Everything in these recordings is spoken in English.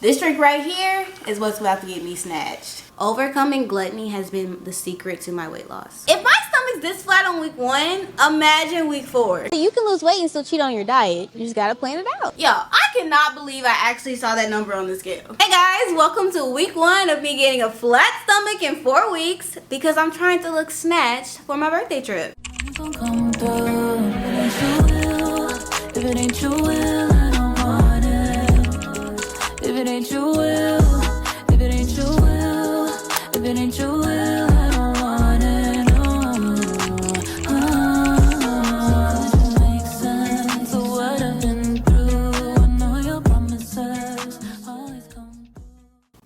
This drink right here is what's about to get me snatched. Overcoming gluttony has been the secret to my weight loss. If my stomach's this flat on week 1, imagine week 4. You can lose weight and still cheat on your diet. You just gotta plan it out. Yo, I cannot believe I actually saw that number on the scale. Hey guys, welcome to week 1 of me getting a flat stomach in 4 weeks because I'm trying to look snatched for my birthday trip. If it ain't your will, I don't want it. If it ain't your will, if it ain't your will, if it ain't your will, I don't want it. Doesn't make sense of what I've been through. I know your promises always come.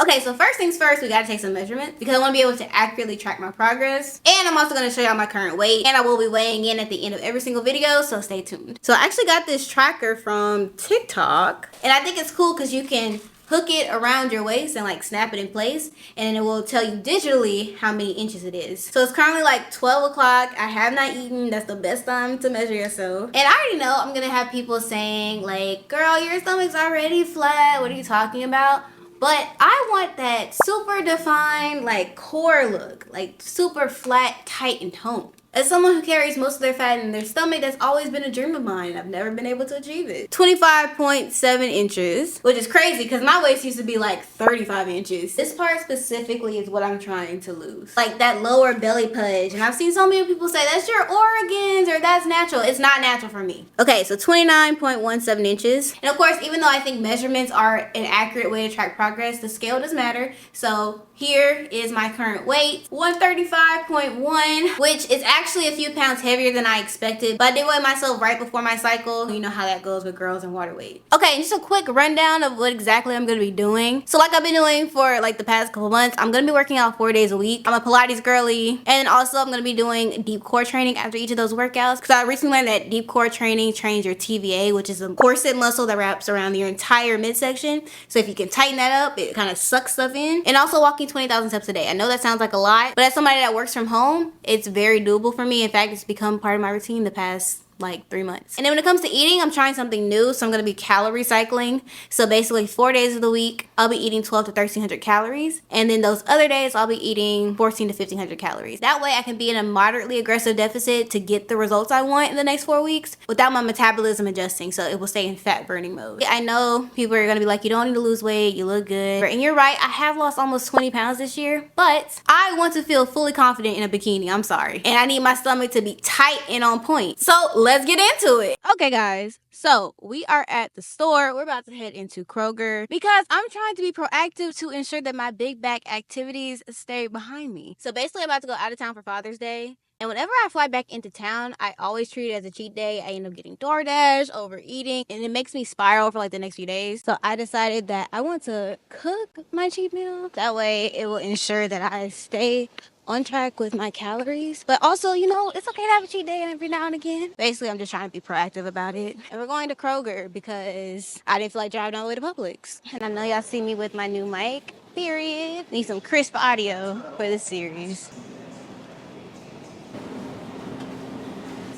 Okay, so first things first, we gotta take some measurements because I want to be able to accurately track my progress. And I'm also going to show y'all my current weight. And I will be weighing in at the end of every single video, so stay tuned. So I actually got this tracker from TikTok. And I think it's cool because you can hook it around your waist and like snap it in place. And it will tell you digitally how many inches it is. So it's currently like 12 o'clock. I have not eaten. That's the best time to measure yourself. And I already know I'm going to have people saying like, girl, your stomach's already flat. What are you talking about? But I want that super defined, like, core look. Like, super flat, tight, and toned. As someone who carries most of their fat in their stomach, that's always been a dream of mine, and I've never been able to achieve it. 25.7 inches, which is crazy because my waist used to be like 35 inches. This part specifically is what I'm trying to lose. Like that lower belly pudge. And I've seen so many people say, that's your organs or that's natural. It's not natural for me. Okay, so 29.17 inches. And of course, even though I think measurements are an accurate way to track progress, the scale does matter. So here is my current weight, 135.1, which is actually a few pounds heavier than I expected, but I did weigh myself right before my cycle. You know how that goes with girls and water weight. Okay, and just a quick rundown of what exactly I'm gonna be doing. So like I've been doing for like the past couple months, I'm gonna be working out 4 days a week. I'm a Pilates girly, and also I'm gonna be doing deep core training after each of those workouts because I recently learned that deep core training trains your TVA, which is a corset muscle that wraps around your entire midsection. So if you can tighten that up, it kind of sucks stuff in. And also walking 20,000 steps a day. I know that sounds like a lot, but as somebody that works from home, it's very doable for me. In fact, it's become part of my routine the past like 3 months. And then when it comes to eating, I'm trying something new. So I'm going to be calorie cycling. So basically 4 days of the week, I'll be eating 12 to 1300 calories. And then those other days, I'll be eating 14 to 1500 calories. That way I can be in a moderately aggressive deficit to get the results I want in the next 4 weeks without my metabolism adjusting. So it will stay in fat burning mode. I know people are going to be like, you don't need to lose weight. You look good. And you're right. I have lost almost 20 pounds this year, but I want to feel fully confident in a bikini. I'm sorry. And I need my stomach to be tight and on point. So let's get into it. Okay, guys. So we are at the store. We're about to head into Kroger because I'm trying to be proactive to ensure that my big back activities stay behind me. So basically, I'm about to go out of town for Father's Day. And whenever I fly back into town, I always treat it as a cheat day. I end up getting DoorDash, overeating, and it makes me spiral for like the next few days. So I decided that I want to cook my cheat meal. That way it will ensure that I stay on track with my calories. But also, you know, it's okay to have a cheat day every now and again. Basically, I'm just trying to be proactive about it. And we're going to Kroger because I didn't feel like driving all the way to Publix. And I know y'all see me with my new mic, period. Need some crisp audio for this series.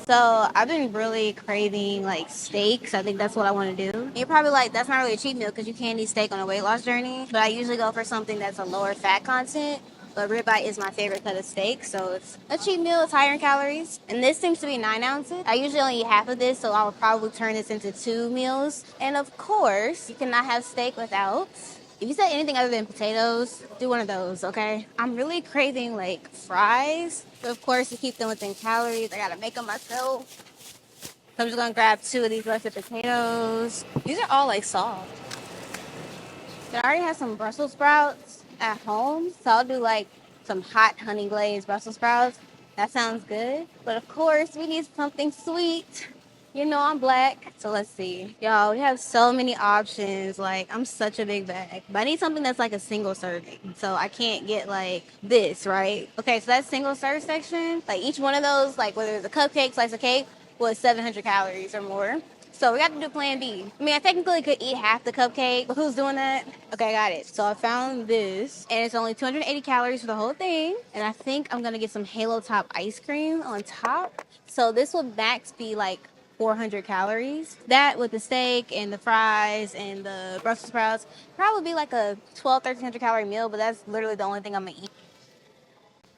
So I've been really craving like steaks. I think that's what I want to do. And you're probably like, that's not really a cheat meal because you can't eat steak on a weight loss journey. But I usually go for something that's a lower fat content. But ribeye is my favorite cut of steak. So it's a cheat meal. It's higher in calories. And this seems to be 9 ounces. I usually only eat half of this. So I will probably turn this into 2 meals. And of course, you cannot have steak without... If you said anything other than potatoes, do one of those, okay? I'm really craving, like, fries. But, of course, to keep them within calories, I gotta make them myself. So I'm just gonna grab 2 of these roasted potatoes. These are all, like, soft. I already have some Brussels sprouts at home. So I'll do, like, some hot honey glazed Brussels sprouts. That sounds good. But, of course, we need something sweet. You know I'm black. So let's see. Y'all, we have so many options. Like, I'm such a big bag. But I need something that's like a single serving. So I can't get like this, right? Okay, so that single serve section, like each one of those, like whether it's a cupcake, slice of cake, was 700 calories or more. So we got to do plan B. I mean, I technically could eat half the cupcake, but who's doing that? Okay, I got it. So I found this, and it's only 280 calories for the whole thing. And I think I'm going to get some Halo Top ice cream on top. So this will max be like 400 calories. That with the steak and the fries and the Brussels sprouts, probably be like a 1,200-1,300 calorie meal, but that's literally the only thing I'm gonna eat.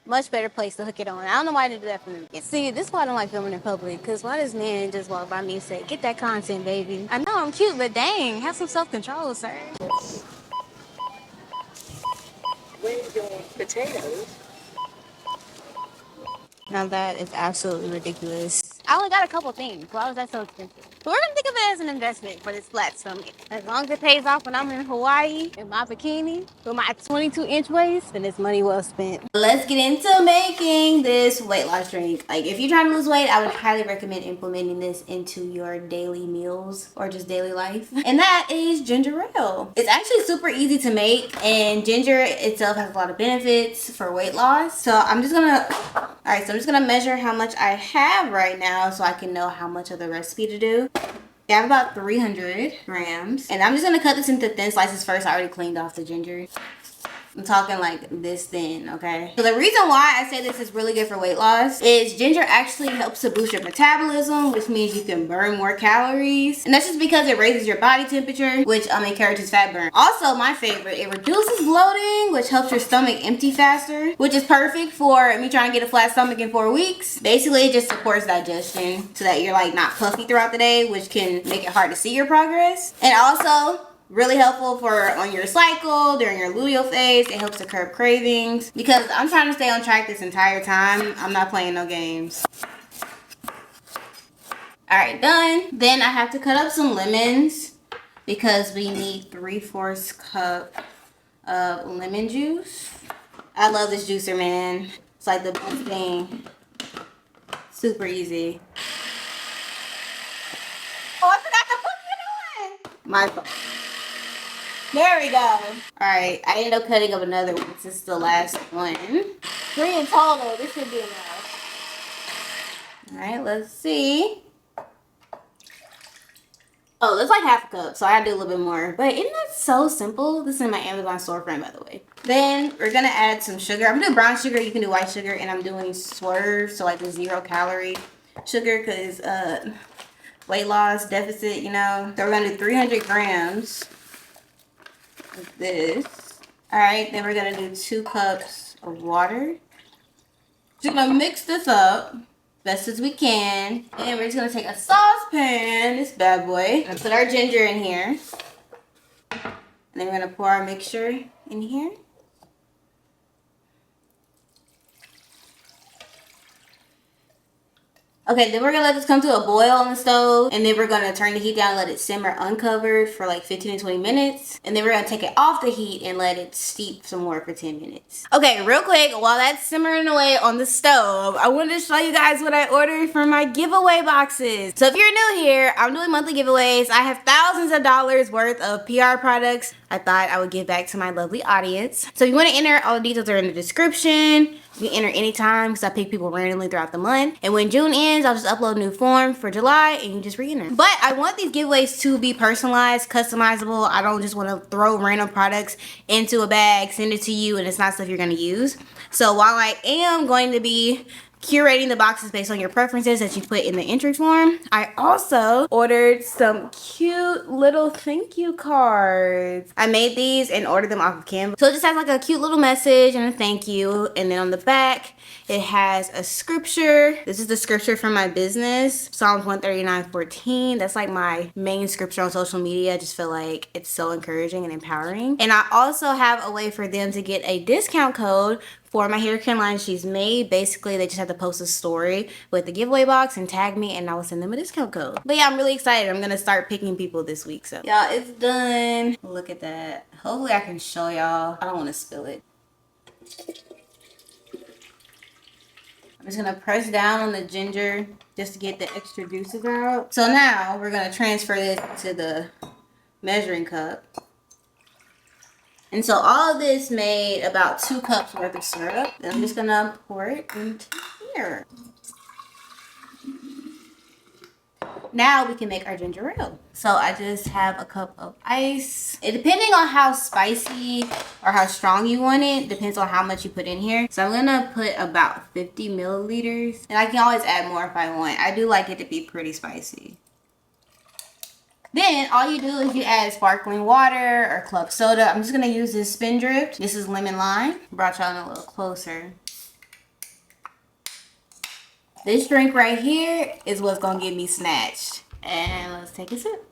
Much better place to hook it on. I don't know why they do that for me. See, this is why I don't like filming in public, because why does man just walk by me and say, get that content, baby? I know I'm cute, but dang, have some self-control, sir. Where's your potatoes? Now that is absolutely ridiculous. I only got a couple things. Why was that so expensive? But we're gonna think of it as an investment for this flat stomach. As long as it pays off when I'm in Hawaii in my bikini with my 22-inch waist, then it's money well spent. Let's get into making this weight loss drink. Like, if you're trying to lose weight, I would highly recommend implementing this into your daily meals or just daily life. And that is ginger ale. It's actually super easy to make, and ginger itself has a lot of benefits for weight loss. So I'm just gonna measure how much I have right now so I can know how much of the recipe to do. I have about 300 grams, and I'm just gonna cut this into thin slices first. I already cleaned off the ginger. I'm talking like this thin, okay? So the reason why I say this is really good for weight loss is ginger actually helps to boost your metabolism, which means you can burn more calories. And that's just because it raises your body temperature, which encourages fat burn. Also, my favorite, it reduces bloating, which helps your stomach empty faster, which is perfect for me trying to get a flat stomach in 4 weeks. Basically, it just supports digestion so that you're like not puffy throughout the day, which can make it hard to see your progress. And also, really helpful for on your cycle, during your luteal phase. It helps to curb cravings because I'm trying to stay on track this entire time. I'm not playing no games. All right, done. Then I have to cut up some lemons because we need 3/4 cup of lemon juice. I love this juicer, man. It's like the best thing. Super easy. Oh, I forgot to put it on. My fault. There we go. All right, I ended up cutting up another one. This is the last one. 3 in total. This should be enough. All right, let's see. Oh, that's like half a cup, so I gotta do a little bit more. But isn't that so simple? This is in my Amazon storefront, by the way. Then we're gonna add some sugar. I'm gonna do brown sugar. You can do white sugar, and I'm doing Swerve, so like the 0-calorie sugar, because weight loss deficit, you know. So we're gonna do 300 grams. Like this. All right, then we're gonna do 2 cups of water. Just gonna mix this up best as we can, and we're just gonna take a saucepan, this bad boy, and put our ginger in here, and then we're gonna pour our mixture in here. Okay, then we're gonna let this come to a boil on the stove, and then we're gonna turn the heat down and let it simmer uncovered for like 15 to 20 minutes. And then we're gonna take it off the heat and let it steep some more for 10 minutes. Okay, real quick, while that's simmering away on the stove, I wanted to show you guys what I ordered for my giveaway boxes. So if you're new here, I'm doing monthly giveaways. I have thousands of dollars worth of PR products I thought I would give back to my lovely audience. So if you wanna enter, all the details are in the description. You can enter anytime because I pick people randomly throughout the month. And when June ends, I'll just upload a new form for July and you just re-enter. But I want these giveaways to be personalized, customizable. I don't just want to throw random products into a bag, send it to you, and it's not stuff you're going to use. So while I am going to be curating the boxes based on your preferences that you put in the entry form, I also ordered some cute little thank you cards. I made these and ordered them off of Canva. So it just has like a cute little message and a thank you, and then on the back it has a scripture. This is the scripture from my business, Psalms 139:14. That's like my main scripture on social media. I just feel like it's so encouraging and empowering. And I also have a way for them to get a discount code for my hair care line she's made. Basically, they just have to post a story with the giveaway box and tag me, and I will send them a discount code. But yeah, I'm really excited. I'm gonna start picking people this week. So y'all, it's done. Look at that. Hopefully I can show y'all. I don't want to spill it. I'm just gonna press down on the ginger just to get the extra juices out. So now we're gonna transfer this to the measuring cup. And so all of this made about 2 cups worth of syrup. And I'm just gonna pour it into here. now we can make our ginger ale. So I just have a cup of ice. Depending on how spicy or how strong you want it, depends on how much you put in here. So I'm gonna put about 50 milliliters. And I can always add more if I want. I do like it to be pretty spicy. Then all you do is you add sparkling water or club soda. I'm just gonna use this Spindrift. This is lemon lime. Brought y'all in a little closer. This drink right here is what's gonna get me snatched. And let's take a sip.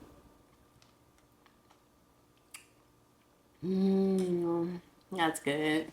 That's good.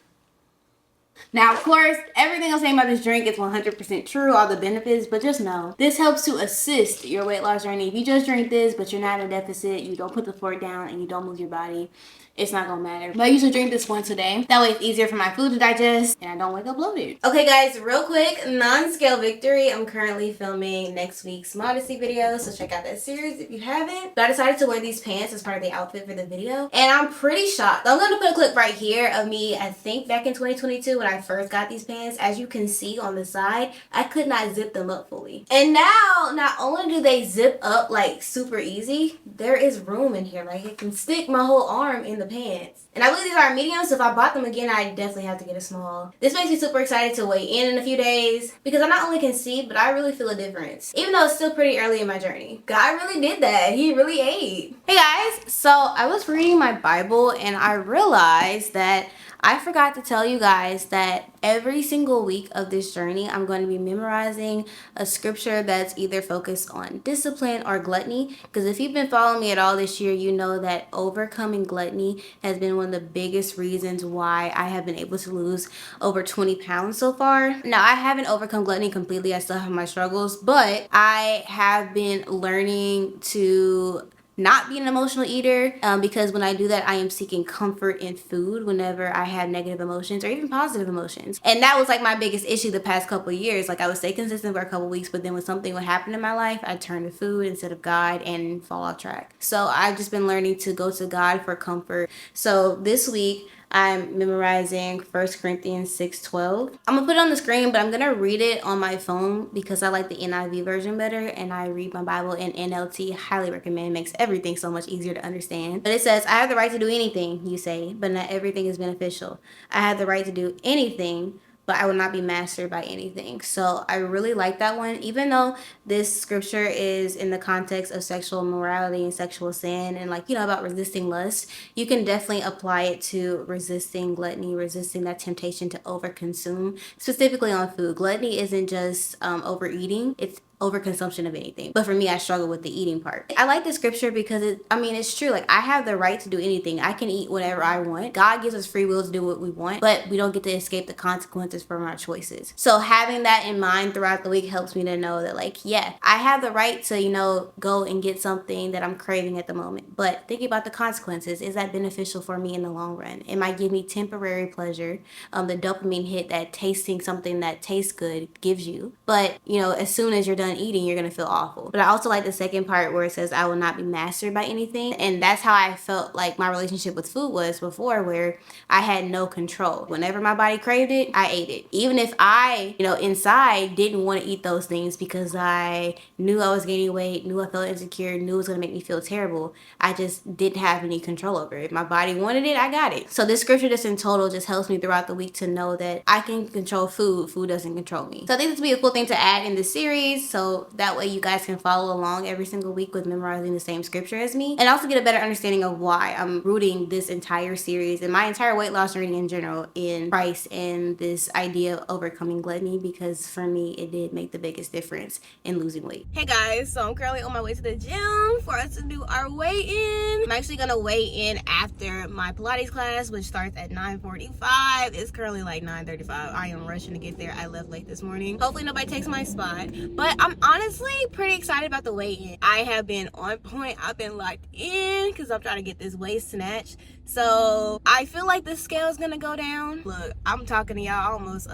Now, of course, everything I'm saying about this drink is 100% true, all the benefits, but just know, this helps to assist your weight loss journey. If you just drink this, but you're not in a deficit, you don't put the fork down, and you don't move your body, it's not gonna matter. But I usually drink this once a day. That way it's easier for my food to digest, and I don't wake up bloated. Okay guys, real quick, NonScale Victory. I'm currently filming next week's Modesty video, so check out that series if you haven't. But I decided to wear these pants as part of the outfit for the video, and I'm pretty shocked. I'm gonna put a clip right here of me, I think back in 2022 when I first got these pants. As you can see on the side, I could not zip them up fully. And now, not only do they zip up like super easy, there is room in here. Like it can stick my whole arm in the pants. And I believe these are mediums, so if I bought them again, I definitely have to get a small. This makes me super excited to weigh in a few days because I not only can see, but I really feel a difference. Even though it's still pretty early in my journey. God really did that. He really ate. Hey guys, so I was reading my Bible and I realized that I forgot to tell you guys that every single week of this journey, I'm going to be memorizing a scripture that's either focused on discipline or gluttony. Because if you've been following me at all this year, you know that overcoming gluttony has been one of the biggest reasons why I have been able to lose over 20 pounds so far. Now, I haven't overcome gluttony completely. I still have my struggles, but I have been learning to not be an emotional eater because when I do that, I am seeking comfort in food whenever I have negative emotions or even positive emotions. And that was like my biggest issue the past couple of years. Like I would stay consistent for a couple of weeks, but then when something would happen in my life, I'd turn to food instead of God and fall off track. So I've just been learning to go to God for comfort. So this week, I'm memorizing 1 Corinthians 6:12. I'm gonna put it on the screen, but I'm gonna read it on my phone because I like the NIV version better and I read my Bible in NLT. Highly recommend. It makes everything so much easier to understand. But it says, I have the right to do anything, you say, but not everything is beneficial. I have the right to do anything, but I will not be mastered by anything. So I really like that one. Even though this scripture is in the context of sexual immorality and sexual sin and like, you know, about resisting lust, you can definitely apply it to resisting gluttony, resisting that temptation to overconsume, specifically on food. Gluttony isn't just overeating, it's overconsumption of anything. But for me, I struggle with the eating part. I like the scripture because it's true. Like I have the right to do anything. I can eat whatever I want. God gives us free will to do what we want, but we don't get to escape the consequences from our choices. So having that in mind throughout the week helps me to know that like, yeah, I have the right to, you know, go and get something that I'm craving at the moment. But thinking about the consequences, is that beneficial for me in the long run? It might give me temporary pleasure, the dopamine hit that tasting something that tastes good gives you. But, you know, as soon as you're done eating, you're gonna feel awful. But I also like the second part where it says I will not be mastered by anything, and that's how I felt like my relationship with food was before, where I had no control. Whenever my body craved it, I ate it, even if I, you know, inside didn't want to eat those things because I knew I was gaining weight, knew I felt insecure, knew it was gonna make me feel terrible. I just didn't have any control over it. If my body wanted it, I got it. So this scripture just in total just helps me throughout the week to know that I can control food, food doesn't control me. So I think this would be a cool thing to add in this series, so that way you guys can follow along every single week with memorizing the same scripture as me, and also get a better understanding of why I'm rooting this entire series and my entire weight loss journey in general in Christ and this idea of overcoming gluttony, because for me it did make the biggest difference in losing weight. Hey guys, so I'm currently on my way to the gym for us to do our weigh-in. I'm actually gonna weigh in after my Pilates class, which starts at 9:45. It's currently like 9:35. I am rushing to get there. I left late this morning. Hopefully nobody takes my spot, but I'm honestly pretty excited about the weigh-in. I have been on point. I've been locked in because I'm trying to get this waist snatched. So I feel like the scale is gonna go down. Look, I'm talking to y'all, I almost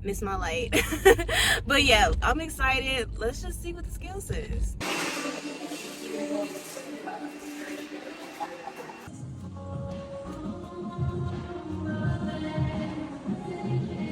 missed my light. But yeah, I'm excited. Let's just see what the scale says.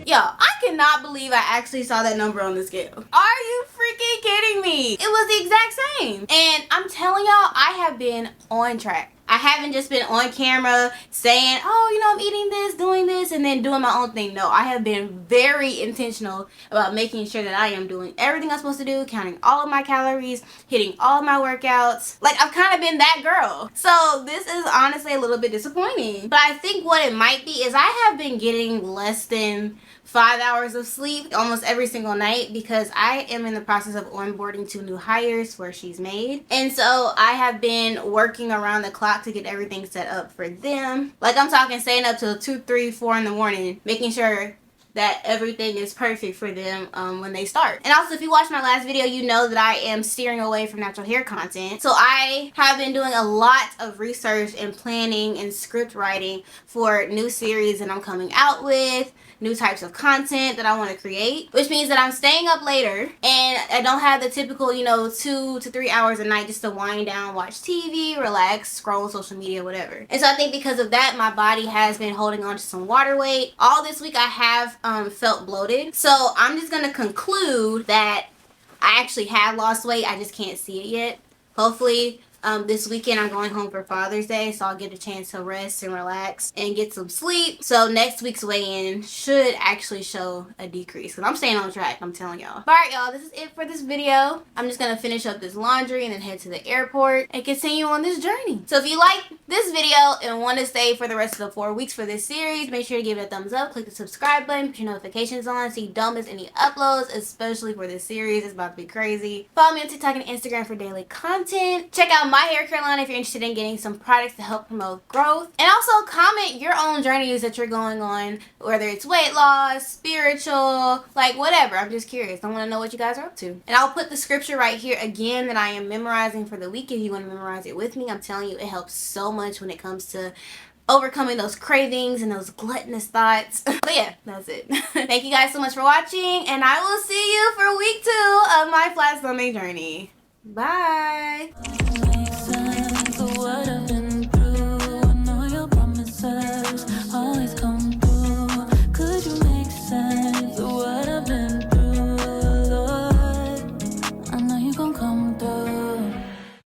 Yo, I cannot believe I actually saw that number on the scale. Are you freaking freaking kidding me? It was the exact same. And I'm telling y'all, I have been on track. I haven't just been on camera saying, oh, you know, I'm eating this, doing this, and then doing my own thing. No, I have been very intentional about making sure that I am doing everything I'm supposed to do, counting all of my calories, hitting all of my workouts. Like, I've kind of been that girl. So this is honestly a little bit disappointing. But I think what it might be is I have been getting less than 5 hours of sleep almost every single night because I am in the process of onboarding 2 new hires where she's made. And so I have been working around the clock to get everything set up for them. Like, I'm talking staying up till 2, 3, 4 in the morning, making sure that everything is perfect for them when they start. And also, if you watched my last video, you know that I am steering away from natural hair content. So I have been doing a lot of research and planning and script writing for new series that I'm coming out with, new types of content that I want to create, which means that I'm staying up later and I don't have the typical, you know, 2 to 3 hours a night just to wind down, watch TV, relax, scroll social media, whatever. And so I think because of that, my body has been holding on to some water weight. All this week I have felt bloated. So I'm just gonna conclude that I actually have lost weight. I just can't see it yet. Hopefully this weekend I'm going home for Father's Day, so I'll get a chance to rest and relax and get some sleep. So next week's weigh-in should actually show a decrease because I'm staying on track, I'm telling y'all. Alright y'all, this is it for this video. I'm just gonna finish up this laundry and then head to the airport and continue on this journey. So if you like this video and want to stay for the rest of the 4 weeks for this series, make sure to give it a thumbs up, click the subscribe button, put your notifications on so you don't miss any uploads, especially for this series. It's about to be crazy. Follow me on TikTok and Instagram for daily content. Check out My Hair Care line if you're interested in getting some products to help promote growth. And also comment your own journeys that you're going on, whether it's weight loss, spiritual, like whatever. I'm just curious. I want to know what you guys are up to. And I'll put the scripture right here again that I am memorizing for the week if you want to memorize it with me. I'm telling you, it helps so much when it comes to overcoming those cravings and those gluttonous thoughts. But yeah, that's it. Thank you guys so much for watching, and I will see you for week 2 of my flat stomach journey. Bye.